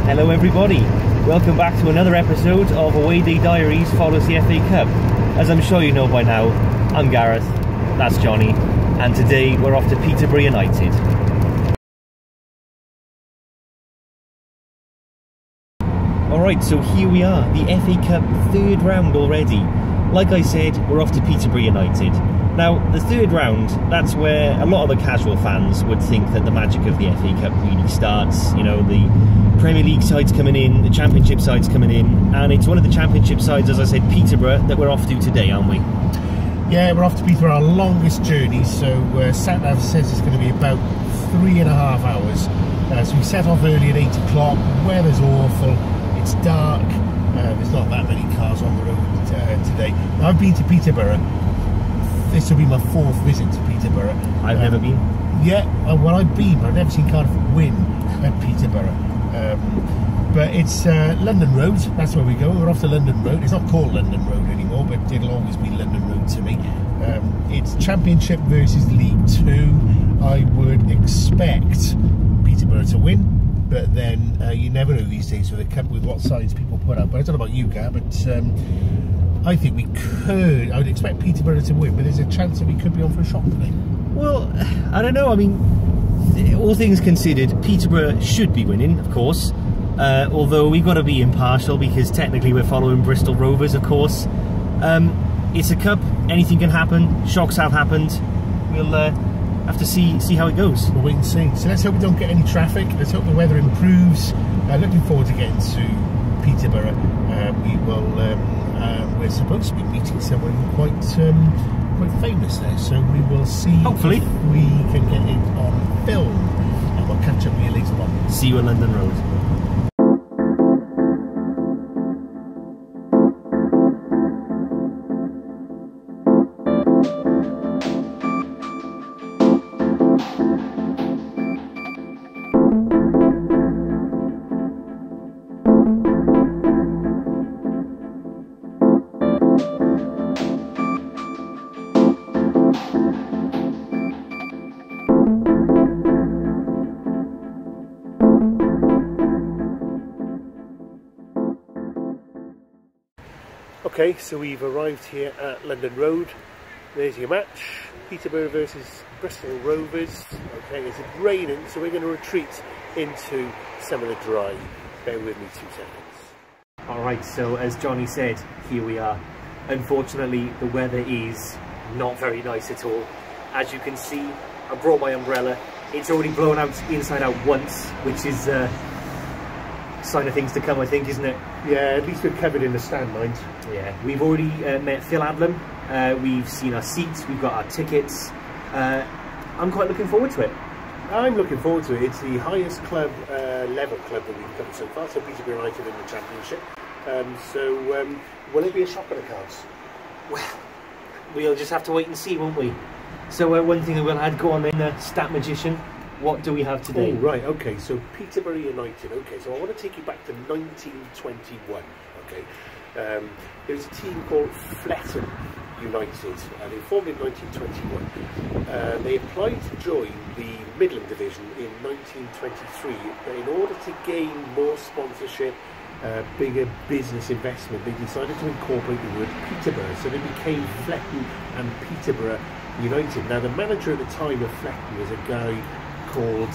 Hello everybody, welcome back to another episode of Awayday Diaries follows the FA Cup. As I'm sure you know by now, I'm Gareth, that's Jonny, and today we're off to Peterborough United. Alright, so here we are, the FA Cup third round already. Like I said, we're off to Peterborough United. Now, the third round, that's where a lot of the casual fans would think that the magic of the FA Cup really starts. You know, the Premier League side's coming in, the Championship side's coming in, and it's one of the Championship sides, as I said, Peterborough, that we're off to today, aren't we? Yeah, we're off to Peterborough, our longest journey, so SatNav says it's going to be about 3.5 hours. So we set off early at 8 o'clock, weather's awful, it's dark, there's not that many cars on the road today. Now, I've been to Peterborough. This will be my fourth visit to Peterborough. I've never been. Yeah, well, I've been, but I've never seen Cardiff win at Peterborough. But it's London Road, that's where we go. We're off to London Road. It's not called London Road anymore, but it'll always be London Road to me. It's Championship versus League 2. I would expect Peterborough to win, but then you never know these days with a cup, with what signs people put up. But I don't know about you, Gar, but I think we could. I would expect Peterborough to win, but there's a chance that we could be on for a shock today. Well, I don't know. I mean, all things considered, Peterborough should be winning, of course. Although we've got to be impartial because technically we're following Bristol Rovers, of course. It's a cup. Anything can happen. Shocks have happened. We'll have to see how it goes. We'll wait and see. So let's hope we don't get any traffic. Let's hope the weather improves. Looking forward to getting to Peterborough. We're supposed to be meeting someone quite famous there, so we will see. Hopefully, if we can get it on film, and we'll catch up with you later on. See you on London Road. Okay, so we've arrived here at London Road. There's your match, Peterborough versus Bristol Rovers. Okay, it's raining, so we're going to retreat into some of the dry. Bear with me 2 seconds. Alright, so as Jonny said, here we are. Unfortunately, the weather is not very nice at all. As you can see, I brought my umbrella. It's already blown out inside out once, which is a sign of things to come, I think, isn't it? Yeah, at least we're covered in the stand, mind. Yeah, we've already met Phil Adlam. We've seen our seats, we've got our tickets. I'm quite looking forward to it. I'm looking forward to it. It's the highest club level club that we've covered so far, so Peterborough United in the Championship. Will it be a shock of the cards? Well, we'll just have to wait and see, won't we? So one thing that we'll add, go on then, Stat Magician. What do we have today? Oh, right, okay, so Peterborough United. Okay, so I want to take you back to 1921. Okay, there was a team called Fletton United, and they formed in 1921. They applied to join the Midland Division in 1923, but in order to gain more sponsorship, bigger business investment, they decided to incorporate the word Peterborough, so they became Fletton and Peterborough United. Now, the manager at the time of Fletton was a guy called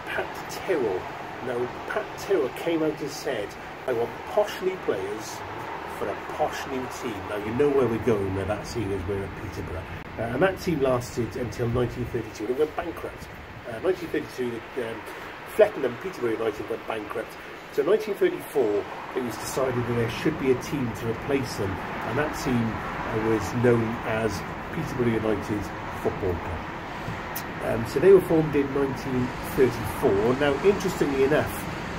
Pat Tyrrell. Now, Pat Tyrrell came out and said, I want posh new players for a posh new team. Now, you know where we're going with that, seeing as we're at Peterborough. And that team lasted until 1932. They went bankrupt. 1932, Fletton and Peterborough United went bankrupt. So 1934, it was decided that there should be a team to replace them. And that team was known as Peterborough United Football Club. So they were formed in 1934. Now, interestingly enough,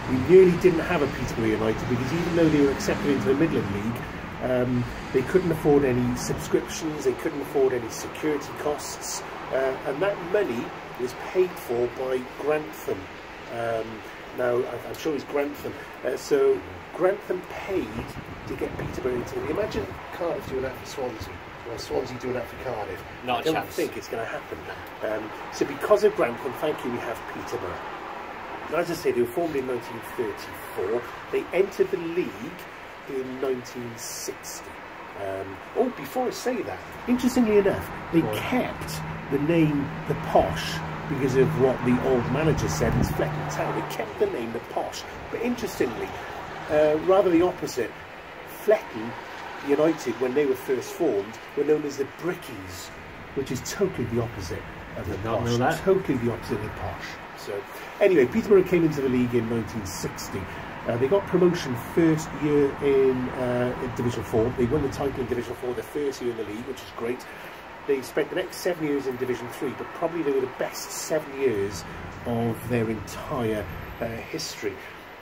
we really didn't have a Peterborough United because even though they were accepted into the Midland League, they couldn't afford any subscriptions, they couldn't afford any security costs, and that money was paid for by Grantham. Now, I'm sure it's Grantham. So Grantham paid to get Peterborough into it. Imagine Cardiff doing that for Swansea. Or Swansea doing that for Cardiff. Not a chance. I don't think it's going to happen. So because of Grantham, thank you, we have Peterborough. As I say, they were formed in 1934. They entered the league in 1960. Before I say that, interestingly enough, they kept the name The Posh because of what the old manager said in Fletton Town. They kept the name The Posh. But interestingly, rather the opposite, Fletton United, when they were first formed, were known as the Brickies, which is totally the opposite of the Posh. Totally the opposite of the Posh. So, anyway, Peterborough came into the league in 1960. They got promotion first year in Division 4. They won the title in Division 4 the first year in the league, which is great. They spent the next 7 years in Division 3, but probably they were the best 7 years of their entire history.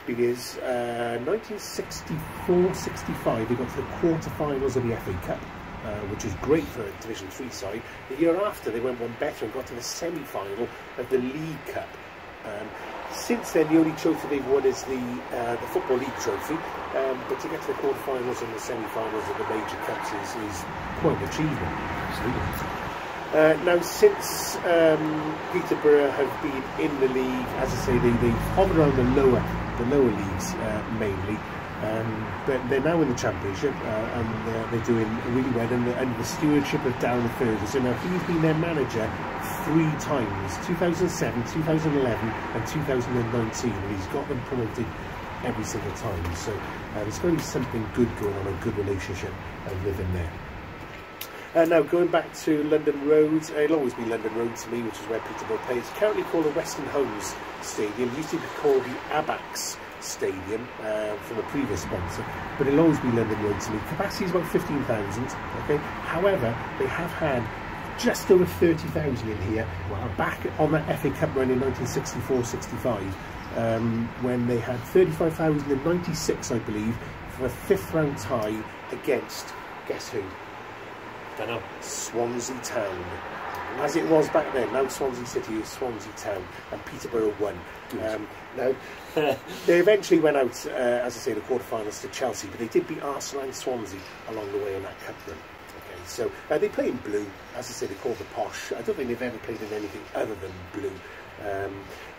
Because 1964-65, they got to the quarter-finals of the FA Cup, which is great for a Division 3 side. The year after, they went one better and got to the semi-final of the League Cup. Since then, the only trophy they've won is the Football League trophy, but to get to the quarter-finals and the semi-finals of the major cups is quite an achievement. Now, since Peterborough have been in the league, as I say, they hover around the lower leagues mainly, but they're now in the Championship, and they're doing really well under the stewardship of Darren Ferguson. Now, he's been their manager 3 times, 2007, 2011 and 2019, and he's got them promoted every single time. So there's going to be something good going on, a good relationship within there. Now, going back to London Road, it'll always be London Road to me, which is where Peterborough plays. It's currently called the Western Homes Stadium. It used to be called the Abax Stadium from a previous sponsor, but it'll always be London Road to me. Capacity is about 15,000. Okay. However, they have had just over 30,000 in here. Wow. Back on that FA Cup run in 1964-65, when they had 35,096, I believe, for a 5th round tie against, guess who? Don't know. Swansea Town. As it was back then. Now Swansea City is Swansea Town, and Peterborough won. Now, they eventually went out, as I say, the quarterfinals to Chelsea, but they did beat Arsenal and Swansea along the way in that cup run. Okay, so they play in blue. As I say, they call the Posh. I don't think they've ever played in anything other than blue.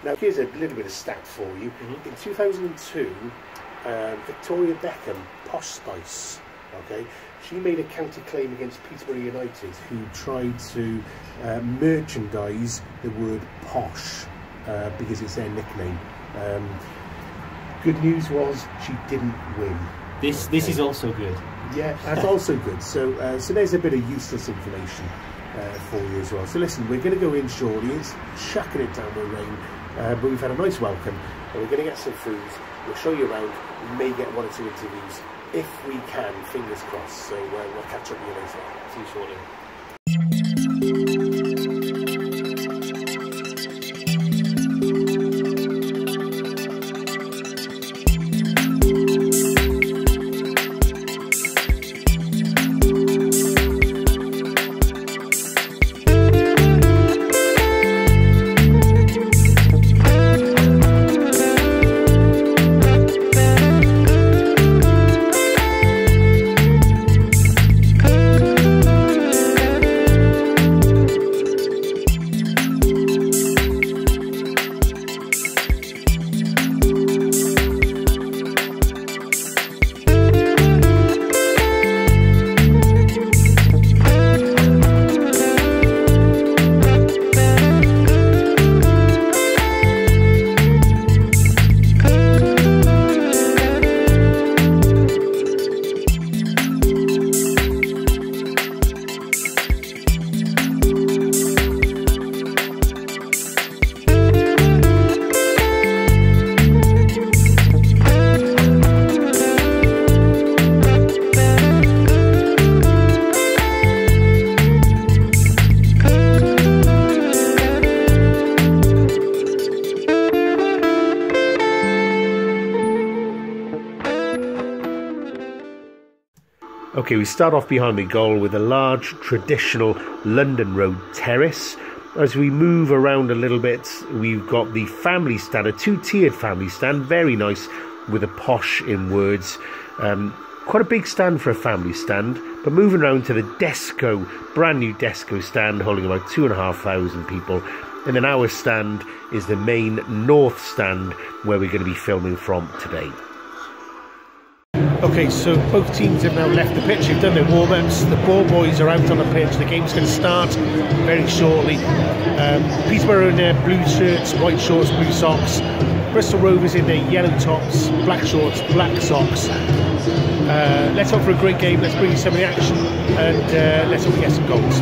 Now, here's a little bit of stat for you. In 2002, Victoria Beckham, Posh Spice, okay, she made a counter-claim against Peterborough United, who tried to merchandise the word posh because it's their nickname. Good news was she didn't win. This is also good. Yeah, that's also good. So so there's a bit of useless information for you as well. So listen, we're going to go in shortly. It's chucking it down with rain, but we've had a nice welcome, and we're going to get some food. We'll show you around. We may get 1 or 2 interviews if we can, fingers crossed. So we'll catch up with you later. See you shortly. Okay, we start off behind the goal with a large traditional London Road terrace. As we move around a little bit, we've got the family stand, a 2-tiered family stand, very nice, with a posh in words. Quite a big stand for a family stand, but moving around to the Desco, brand new Desco stand, holding about 2,500 people. And then our stand is the main north stand where we're going to be filming from today. Okay, so both teams have now left the pitch. They've done their warm-ups. The ball boys are out on the pitch. The game's going to start very shortly. Peterborough in their blue shirts, white shorts, blue socks. Bristol Rovers in their yellow tops, black shorts, black socks. Let's hope for a great game. Let's bring you some of the action, and let's hope we get some goals.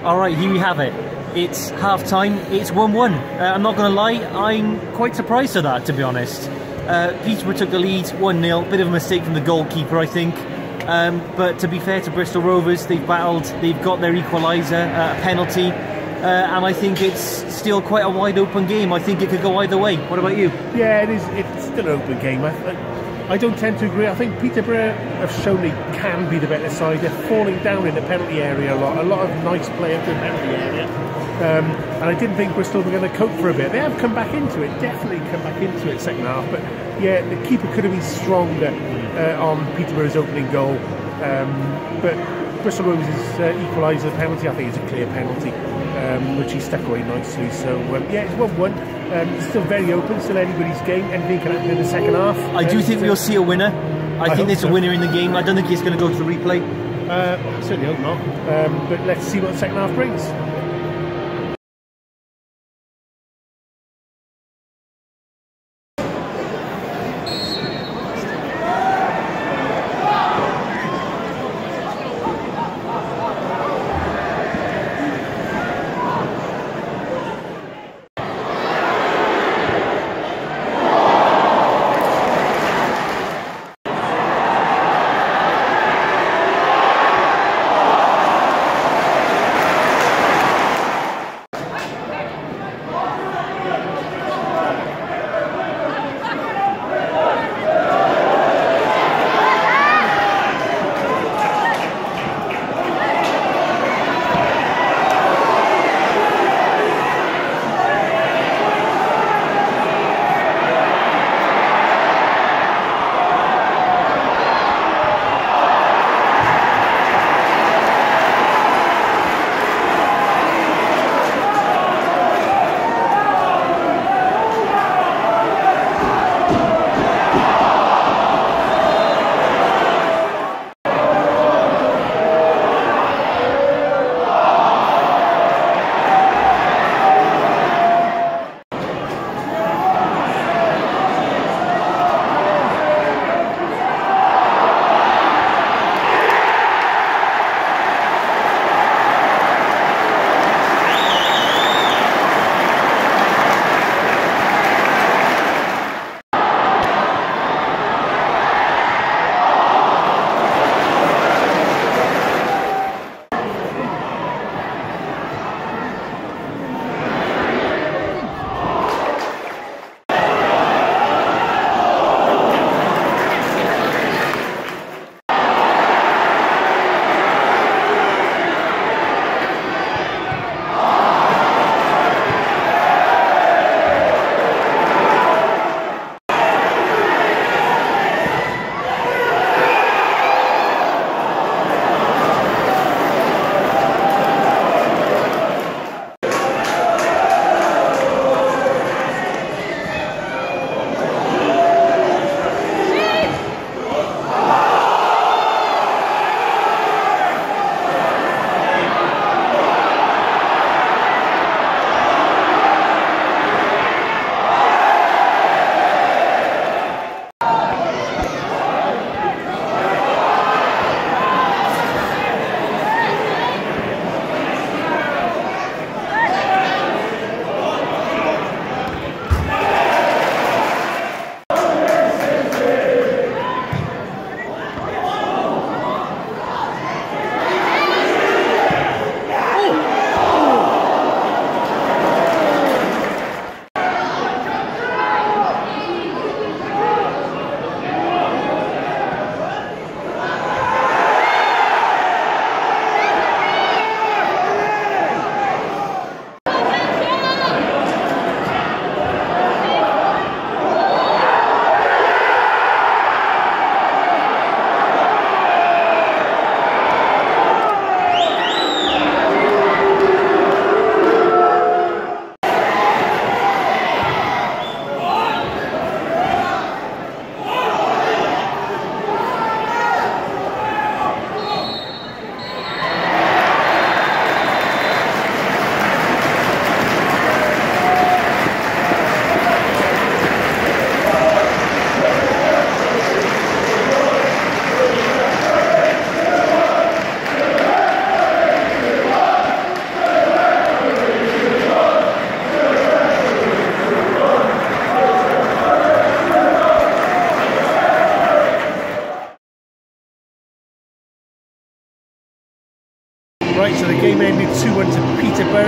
Alright, here we have it. It's half time, it's 1-1. I'm not going to lie, I'm quite surprised at that, to be honest. Peterborough took the lead 1-0, bit of a mistake from the goalkeeper, I think. But to be fair to Bristol Rovers, they've battled, they've got their equaliser, a penalty, and I think it's still quite a wide open game. I think it could go either way. What about you? Yeah, it is. It's still an open game. I don't tend to agree. I think Peterborough have shown they can be the better side. They're falling down in the penalty area a lot. A lot of nice play up in the penalty area. And I didn't think Bristol were going to cope for a bit. They have come back into it, definitely come back into it second half. But yeah, the keeper could have been stronger on Peterborough's opening goal. But Bristol Rovers' equaliser the penalty, I think it's a clear penalty, which he stuck away nicely. So yeah, it's 1-1. It's still very open, still anybody's game. Anything can happen in the second half. I do think we'll see a winner. I think there's a winner in the game. I don't think it's going to go to the replay. I certainly hope not. But let's see what the second half brings.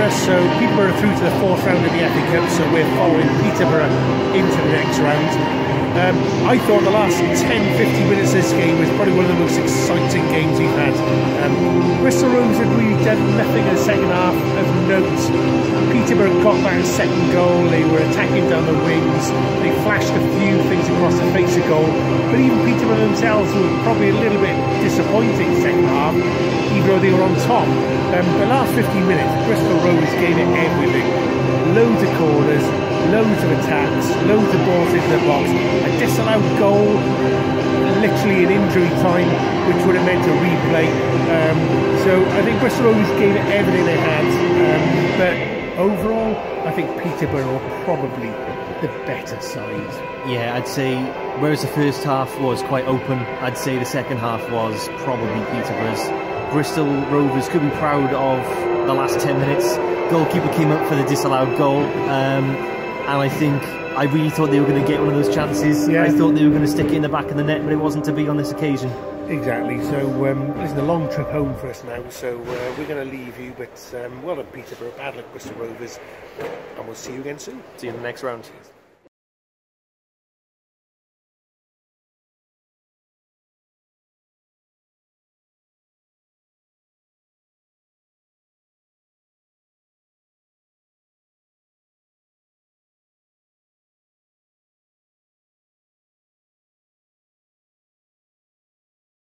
Peterborough, so Peterborough are through to the fourth round of the FA Cup, so we're following Peterborough into the next round. I thought the last 10-15 minutes of this game was probably one of the most exciting games we've had. Bristol Rovers had really done nothing in the second half of note. Peterborough got that second goal, they were attacking down the wings, they flashed a few things across the face of goal, but even Peterborough themselves were probably a little bit disappointed in the second half, even though they were on top. The last 15 minutes, Bristol Rovers gave it everything. Loads of corners, loads of attacks, loads of balls into the box, a disallowed goal, literally in injury time, which would have meant a replay. So I think Bristol Rovers gave it everything they had, but overall I think Peterborough are probably the better side. Yeah, I'd say whereas the first half was quite open, I'd say the second half was probably Peterborough's. Bristol Rovers could be proud of the last 10 minutes. Goalkeeper came up for the disallowed goal, and I think I really thought they were going to get one of those chances. Yeah. I thought they were going to stick it in the back of the net, but it wasn't to be on this occasion. Exactly. So listen, a long trip home for us now, so we're going to leave you, but well done Peterborough, bad luck Bristol Rovers, and we'll see you again soon. See you in the next round.